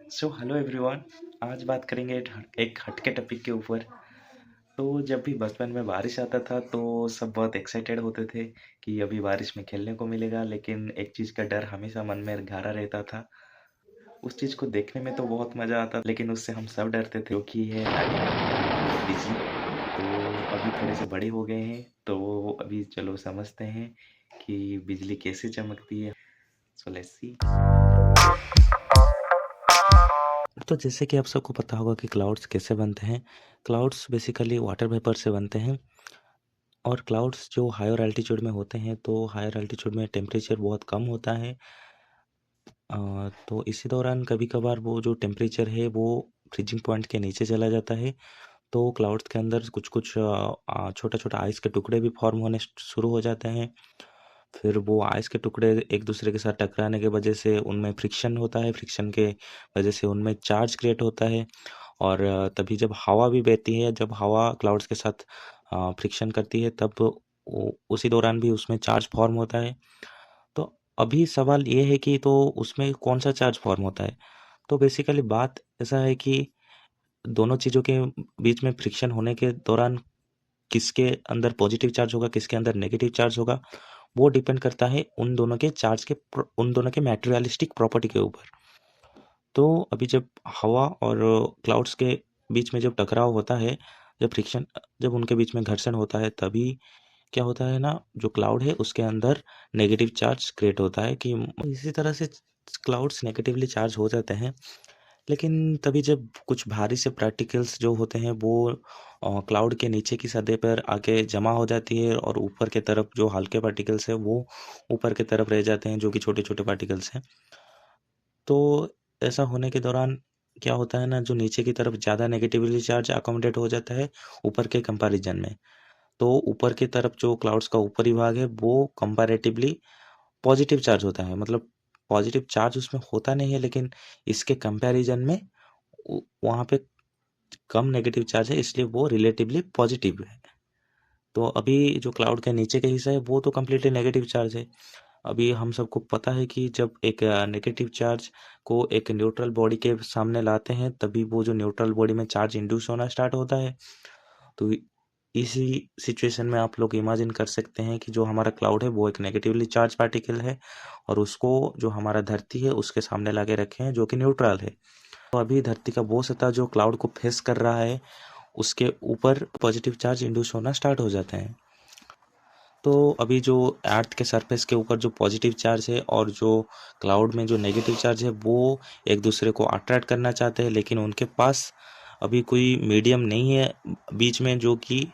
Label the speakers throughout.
Speaker 1: So hello everyone. आज बात करेंगे एक हटके टॉपिक के ऊपर। तो जब भी बचपन में बारिश आता था तो सब बहुत एक्साइटेड होते थे कि अभी बारिश में खेलने को मिलेगा, लेकिन एक चीज़ का डर हमेशा मन में घारा रहता था। उस चीज़ को देखने में तो बहुत मज़ा आता, लेकिन उससे हम सब डरते थे, क्योंकि है लाइटनिंग, बिजली। तो अभी थोड़े से बड़े हो गए हैं, तो अभी चलो समझते हैं कि बिजली कैसे चमकती है। So let's see. तो जैसे कि आप सबको पता होगा कि क्लाउड्स कैसे बनते हैं। क्लाउड्स बेसिकली वाटर वेपर से बनते हैं, और क्लाउड्स जो हायर एल्टीट्यूड में होते हैं, तो हायर एल्टीट्यूड में टेम्परेचर बहुत कम होता है। तो इसी दौरान कभी कभार वो जो टेम्परेचर है वो फ्रीजिंग पॉइंट के नीचे चला जाता है। तो क्लाउड्स के अंदर कुछ कुछ छोटा छोटा आइस के टुकड़े भी फॉर्म होने शुरू हो जाते हैं। फिर वो आइस के टुकड़े एक दूसरे के साथ टकराने के वजह से उनमें फ्रिक्शन होता है, फ्रिक्शन के वजह से उनमें चार्ज क्रिएट होता है। और तभी जब हवा भी बहती है, जब हवा क्लाउड्स के साथ फ्रिक्शन करती है, तब उसी दौरान भी उसमें चार्ज फॉर्म होता है। तो अभी सवाल ये है कि तो उसमें कौन सा चार्ज फॉर्म होता है। तो बेसिकली बात ऐसा है कि दोनों चीज़ों के बीच में फ्रिक्शन होने के दौरान किसके अंदर पॉजिटिव चार्ज होगा, किसके अंदर नेगेटिव चार्ज होगा, वो डिपेंड करता है उन दोनों के उन दोनों के मैटेरियलिस्टिक प्रॉपर्टी के ऊपर। तो अभी जब हवा और क्लाउड्स के बीच में जब टकराव होता है, जब फ्रिक्शन, जब उनके बीच में घर्षण होता है, तभी क्या होता है ना, जो क्लाउड है उसके अंदर नेगेटिव चार्ज क्रिएट होता है। कि इसी तरह से क्लाउड्स नेगेटिवली चार्ज हो जाते हैं। लेकिन तभी जब कुछ भारी से पार्टिकल्स जो होते हैं वो क्लाउड के नीचे की सतह पर आके जमा हो जाती है, और ऊपर के तरफ जो हल्के पार्टिकल्स है वो ऊपर की तरफ रह जाते हैं, जो कि छोटे छोटे पार्टिकल्स हैं। तो ऐसा होने के दौरान क्या होता है ना, जो नीचे की तरफ ज़्यादा नेगेटिवली चार्ज अकोमोडेट हो जाता है ऊपर के कंपैरिजन में। तो ऊपर की तरफ जो क्लाउड्स का ऊपरी भाग है वो कंपैरेटिवली पॉजिटिव चार्ज होता है। मतलब पॉजिटिव चार्ज उसमें होता नहीं है, लेकिन इसके कंपैरिजन में वहाँ पे कम नेगेटिव चार्ज है, इसलिए वो रिलेटिवली पॉजिटिव है। तो अभी जो क्लाउड के नीचे का हिस्सा है वो तो कम्प्लीटली नेगेटिव चार्ज है। अभी हम सबको पता है कि जब एक नेगेटिव चार्ज को एक न्यूट्रल बॉडी के सामने लाते हैं, तभी वो जो न्यूट्रल बॉडी में चार्ज इंड्यूस होना स्टार्ट होता है। तो इसी सिचुएशन में आप लोग इमेजिन कर सकते हैं कि जो हमारा क्लाउड है वो एक नेगेटिवली चार्ज पार्टिकल है, और उसको जो हमारा धरती है उसके सामने लाके रखे हैं, जो कि न्यूट्रल है। तो अभी धरती का वो सतह जो क्लाउड को फेस कर रहा है, उसके ऊपर पॉजिटिव चार्ज इंड्यूस होना स्टार्ट हो जाते हैं। तो अभी जो अर्थ के सरफेस के ऊपर जो पॉजिटिव चार्ज है और जो क्लाउड में जो नेगेटिव चार्ज है, वो एक दूसरे को अट्रैक्ट करना चाहते हैं, लेकिन उनके पास अभी कोई मीडियम नहीं है बीच में जो कि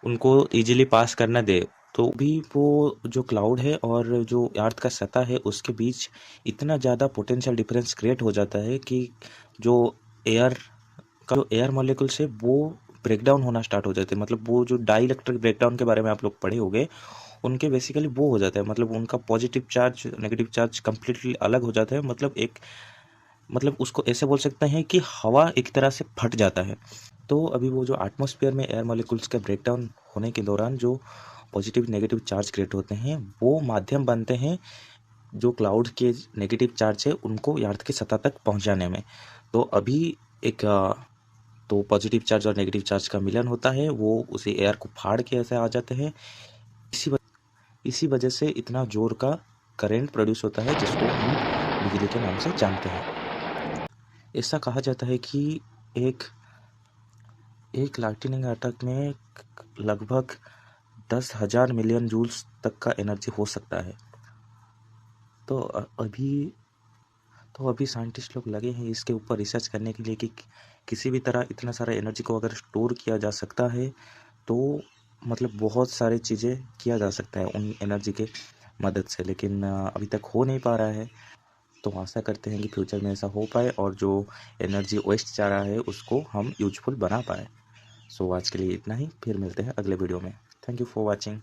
Speaker 1: उनको इजीली पास करना दे। तो भी वो जो क्लाउड है और जो अर्थ का सतह है उसके बीच इतना ज़्यादा पोटेंशियल डिफरेंस क्रिएट हो जाता है कि जो एयर का जो एयर मॉलिक्यूल्स है वो ब्रेक डाउन होना स्टार्ट हो जाते हैं। मतलब वो जो डाई इलेक्ट्रिक ब्रेकडाउन के बारे में आप लोग पढ़े होंगे, उनके बेसिकली वो हो जाता है। मतलब उनका positive charge negative charge completely अलग हो जाता है। मतलब एक, मतलब उसको ऐसे बोल सकते हैं कि हवा एक तरह से फट जाता है। तो अभी वो जो एटमॉस्फेयर में एयर मॉलिक्यूल्स का ब्रेकडाउन होने के दौरान जो पॉजिटिव नेगेटिव चार्ज क्रिएट होते हैं, वो माध्यम बनते हैं जो क्लाउड के नेगेटिव चार्ज है उनको अर्थ की सतह तक पहुंचाने में। तो अभी एक तो पॉजिटिव चार्ज और नेगेटिव चार्ज का मिलन होता है, वो उसी एयर को फाड़ के ऐसे आ जाते हैं। इसी वजह से इतना जोर का करंट प्रोड्यूस होता है, जिसको हम बिजली के नाम से जानते हैं। ऐसा कहा जाता है कि एक एक लाइटनिंग अटैक में लगभग 10,000 मिलियन जूल्स तक का एनर्जी हो सकता है। तो अभी साइंटिस्ट लोग लगे हैं इसके ऊपर रिसर्च करने के लिए कि किसी भी तरह इतना सारा एनर्जी को अगर स्टोर किया जा सकता है, तो मतलब बहुत सारी चीज़ें किया जा सकता है उन एनर्जी के मदद से। लेकिन अभी तक हो नहीं पा रहा है। तो आशा करते हैं कि फ्यूचर में ऐसा हो पाए, और जो एनर्जी वेस्ट जा रहा है उसको हम यूजफुल बना पाए। सो आज के लिए इतना ही, फिर मिलते हैं अगले वीडियो में। Thank you for watching.